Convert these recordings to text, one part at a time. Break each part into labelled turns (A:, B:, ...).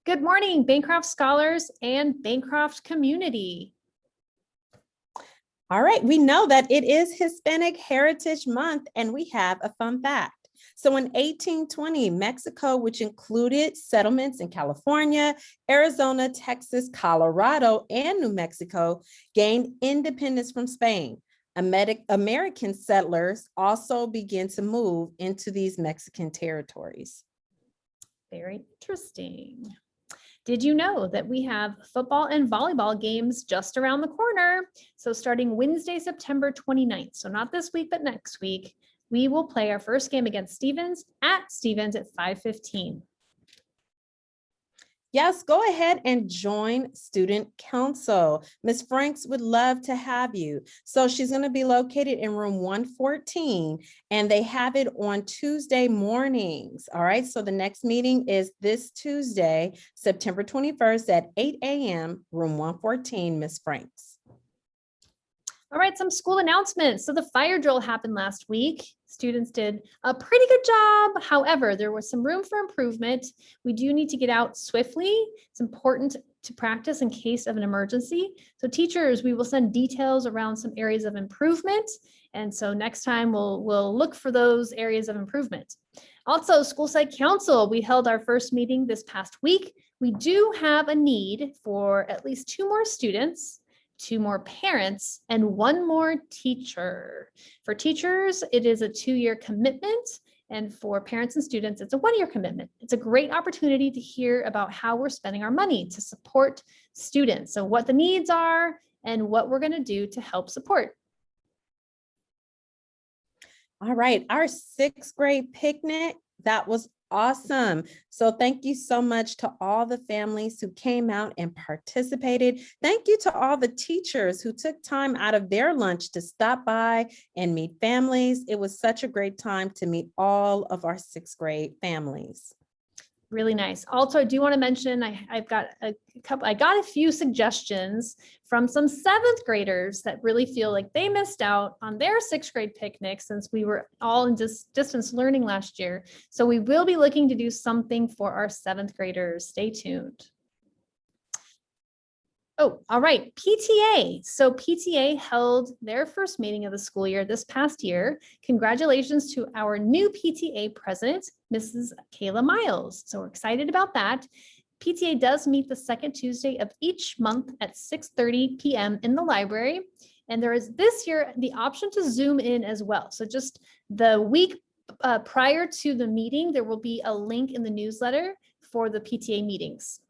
A: Good morning, Bancroft scholars and Bancroft community.
B: All right, we know that it is Hispanic Heritage Month, and we have a fun fact. So in 1820, Mexico, which included settlements in California, Arizona, Texas, Colorado, and New Mexico, gained independence from Spain. American settlers also began to move into these Mexican territories.
A: Very interesting. Did you know that we have football and volleyball games just around the corner? So starting Wednesday, September 29th, so not this week, but next week, we will play our first game against Stevens at 5:15.
B: Yes, go ahead and join Student Council. Ms. Franks would love to have you. So she's going to be located in room 114, and they have it on Tuesday mornings. All right, so the next meeting is this Tuesday, September 21st at 8 a.m., room 114, Ms. Franks.
A: All right, some school announcements. So the fire drill happened last week. Students did a pretty good job. However, there was some room for improvement. We do need to get out swiftly. It's important to practice in case of an emergency. So teachers, we will send details around some areas of improvement. And so next time we'll look for those areas of improvement. Also, school site council, we held our first meeting this past week. We do have a need for at least 2 more students, 2 more parents, and 1 more teacher. For teachers, it is a 2-year commitment, and for parents and students, it's a 1-year commitment. It's a great opportunity to hear about how we're spending our money to support students, so what the needs are and what we're going to do to help support.
B: All right, our 6th grade picnic, that was awesome. So thank you so much to all the families who came out and participated. Thank you to all the teachers who took time out of their lunch to stop by and meet families. It was such a great time to meet all of our 6th grade families.
A: Really nice. Also, I do want to mention I got a few suggestions from some 7th graders that really feel like they missed out on their 6th grade picnic since we were all in distance learning last year. So we will be looking to do something for our 7th graders. Stay tuned. Oh, all right, PTA. So PTA held their first meeting of the school year this past year. Congratulations to our new PTA president, Mrs. Kayla Miles. So we're excited about that. PTA does meet the second Tuesday of each month at 6:30 p.m. in the library. And there is this year the option to Zoom in as well. So just the week prior to the meeting, there will be a link in the newsletter for the PTA meetings.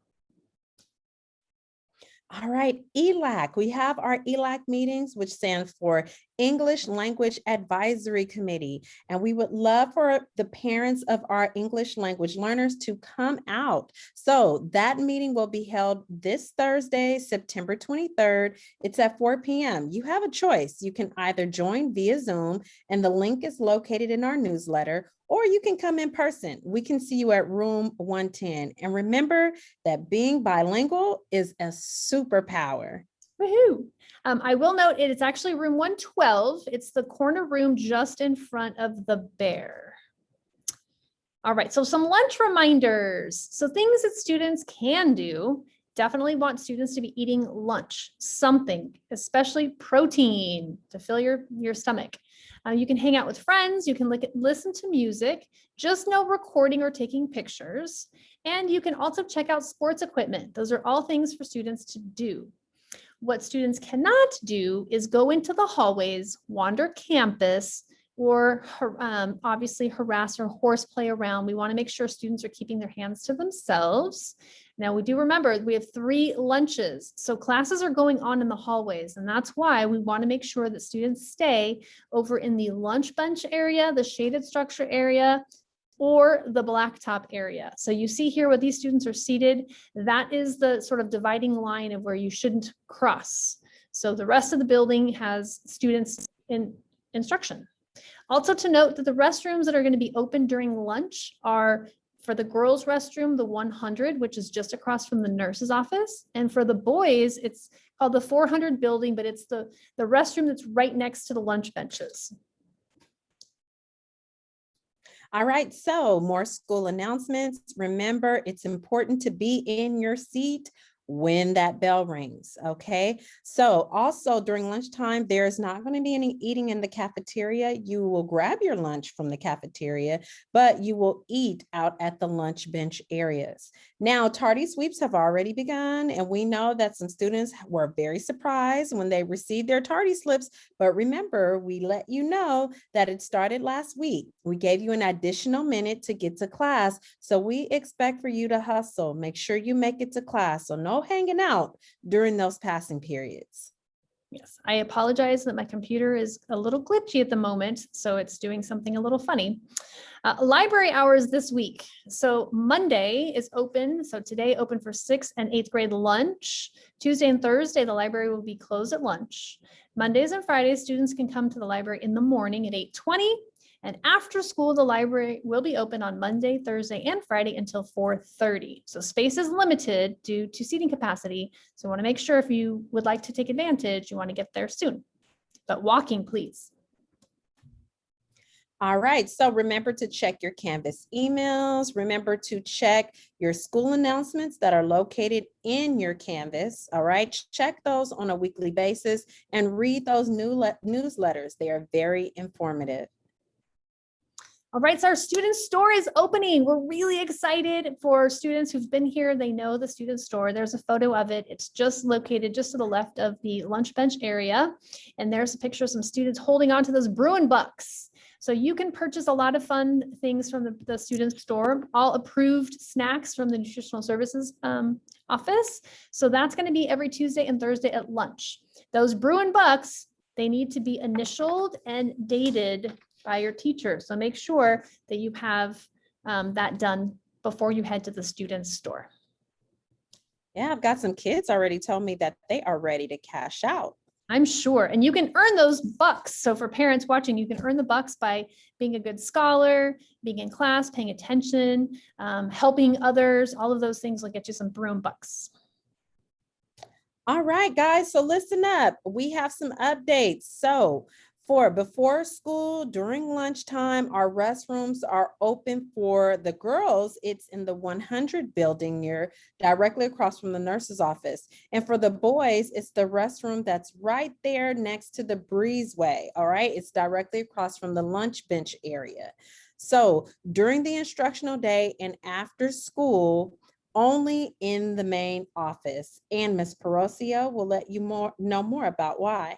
B: All right, ELAC. We have our ELAC meetings, which stands for English Language Advisory Committee. And we would love for the parents of our English language learners to come out. So that meeting will be held this Thursday, September 23rd. It's at 4 p.m. You have a choice. You can either join via Zoom, and the link is located in our newsletter, or you can come in person. We can see you at room 110. And remember that being bilingual is a superpower.
A: Woohoo! I will note it's actually room 112. It's the corner room just in front of the bear. All right, so some lunch reminders. So things that students can do. Definitely want students to be eating lunch, something, especially protein to fill your stomach. You can hang out with friends, you can listen to music, just no recording or taking pictures. And you can also check out sports equipment. Those are all things for students to do. What students cannot do is go into the hallways, wander campus, or obviously harass or horseplay around. We want to make sure students are keeping their hands to themselves. Now, we do remember we have 3 lunches, so classes are going on in the hallways, and that's why we want to make sure that students stay over in the lunch bench area, the shaded structure area, or the blacktop area. So you see here where these students are seated, that is the sort of dividing line of where you shouldn't cross. So the rest of the building has students in instruction. Also to note that the restrooms that are going to be open during lunch are, for the girls' restroom, the 100, which is just across from the nurse's office. And for the boys, it's called the 400 building, but it's the restroom that's right next to the lunch benches.
B: All right, so more school announcements. Remember, it's important to be in your seat when that bell rings, okay? So also during lunchtime, there's not going to be any eating in the cafeteria. You will grab your lunch from the cafeteria, but you will eat out at the lunch bench areas. Now, tardy sweeps have already begun, and we know that some students were very surprised when they received their tardy slips, but remember, we let you know that it started last week. We gave you an additional minute to get to class, so we expect for you to hustle. Make sure you make it to class, so no hanging out during those passing periods.
A: Yes, I apologize that my computer is a little glitchy at the moment, so it's doing something a little funny. Library hours this week. So Monday is open. So today open for 6th and 8th grade lunch. Tuesday and Thursday, the library will be closed at lunch. Mondays and Fridays, students can come to the library in the morning at 8:20. And after school, the library will be open on Monday, Thursday, and Friday until 4:30. So space is limited due to seating capacity. So I want to make sure if you would like to take advantage, you want to get there soon. But walking, please.
B: All right, so remember to check your Canvas emails. Remember to check your school announcements that are located in your Canvas. All right, check those on a weekly basis and read those newsletters. They are very informative.
A: All right, so our student store is opening. We're really excited for students who've been here. They know the student store. There's a photo of it. It's just located just to the left of the lunch bench area. And there's a picture of some students holding on to those Bruin bucks. So you can purchase a lot of fun things from the student store, all approved snacks from the nutritional services office. So that's going to be every Tuesday and Thursday at lunch. Those Bruin bucks, they need to be initialed and dated by your teacher. So make sure that you have that done before you head to the student store.
B: Yeah, I've got some kids already told me that they are ready to cash out.
A: I'm sure. And you can earn those bucks. So for parents watching, you can earn the bucks by being a good scholar, being in class, paying attention, helping others. All of those things will get you some Bruin bucks.
B: All right, guys, so listen up. We have some updates. So for before school, during lunchtime, our restrooms are open for the girls. It's in the 100 building directly across from the nurse's office. And for the boys, it's the restroom that's right there next to the breezeway. All right, it's directly across from the lunch bench area. So during the instructional day and after school, only in the main office. And Ms. Perocio will let you know more about why.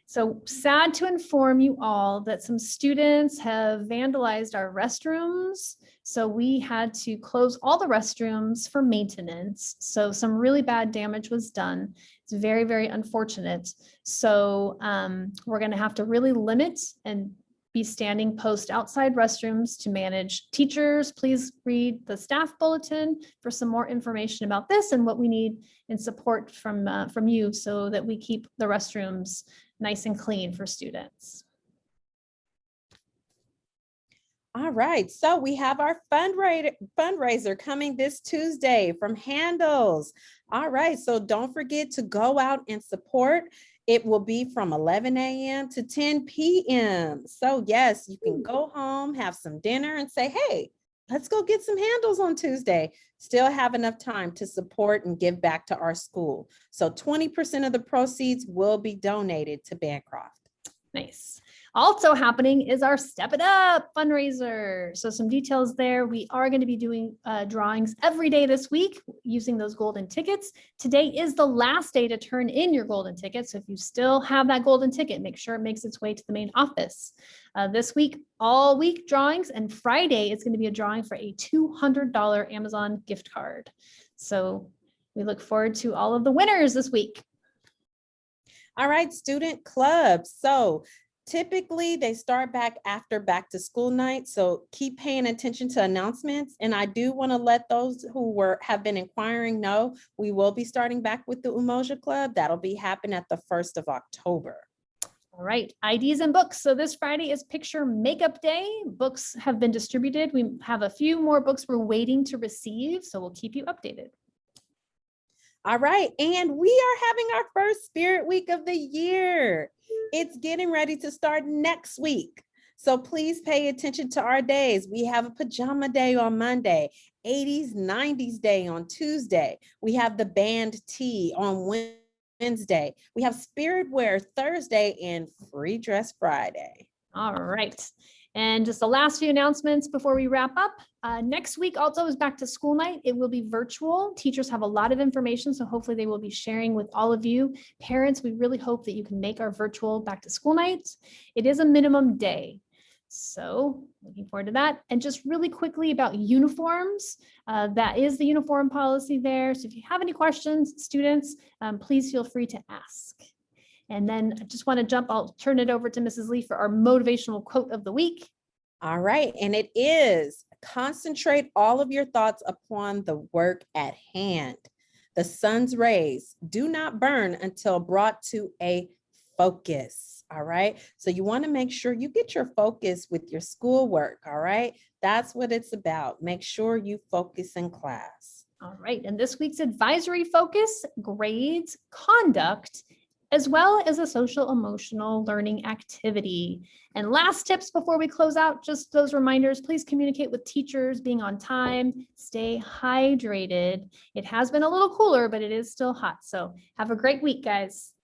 A: So sad to inform you all that some students have vandalized our restrooms. So we had to close all the restrooms for maintenance. So some really bad damage was done. It's very, very unfortunate. So we're going to have to really limit and be standing post outside restrooms to manage. Teachers, please read the staff bulletin for some more information about this and what we need in support from you so that we keep the restrooms nice and clean for students.
B: All right, so we have our fundraiser coming this Tuesday from Handles. All right, so don't forget to go out and support. It will be from 11 a.m. to 10 p.m. So yes, you can go home, have some dinner and say, hey, let's go get some handles on Tuesday. Still have enough time to support and give back to our school. So 20% of the proceeds will be donated to Bancroft.
A: Nice. Also happening is our Step It Up fundraiser. So some details there. We are going to be doing drawings every day this week using those golden tickets. Today is the last day to turn in your golden ticket. So if you still have that golden ticket, make sure it makes its way to the main office. This week, all week drawings, and Friday is going to be a drawing for a $200 Amazon gift card. So we look forward to all of the winners this week.
B: All right, student clubs. So typically they start back after back to school night. So keep paying attention to announcements. And I do want to let those who have been inquiring know we will be starting back with the Umoja Club. That'll be happening at the 1st of October.
A: All right, IDs and books. So this Friday is Picture Makeup Day. Books have been distributed. We have a few more books we're waiting to receive, so we'll keep you updated.
B: All right, and we are having our first Spirit Week of the year. It's getting ready to start next week. So please pay attention to our days. We have a pajama day on Monday, 80s, 90s day on Tuesday. We have the band tee on Wednesday. We have spirit wear Thursday and free dress Friday.
A: All right. And just the last few announcements before we wrap up. Next week also is back to school night. It will be virtual. Teachers have a lot of information, so hopefully they will be sharing with all of you. Parents, we really hope that you can make our virtual back to school night. It is a minimum day. So looking forward to that. And just really quickly about uniforms, that is the uniform policy there. So if you have any questions, students, please feel free to ask. And then I just want to jump, I'll turn it over to Mrs. Lee for our motivational quote of the week.
B: All right, and it is, concentrate all of your thoughts upon the work at hand. The sun's rays do not burn until brought to a focus. All right, so you want to make sure you get your focus with your schoolwork. All right, that's what it's about. Make sure you focus in class.
A: All right, and this week's advisory focus, grades, conduct, as well as a social emotional learning activity. And last tips before we close out, just those reminders, please communicate with teachers, being on time, stay hydrated. It has been a little cooler, but it is still hot. So have a great week, guys.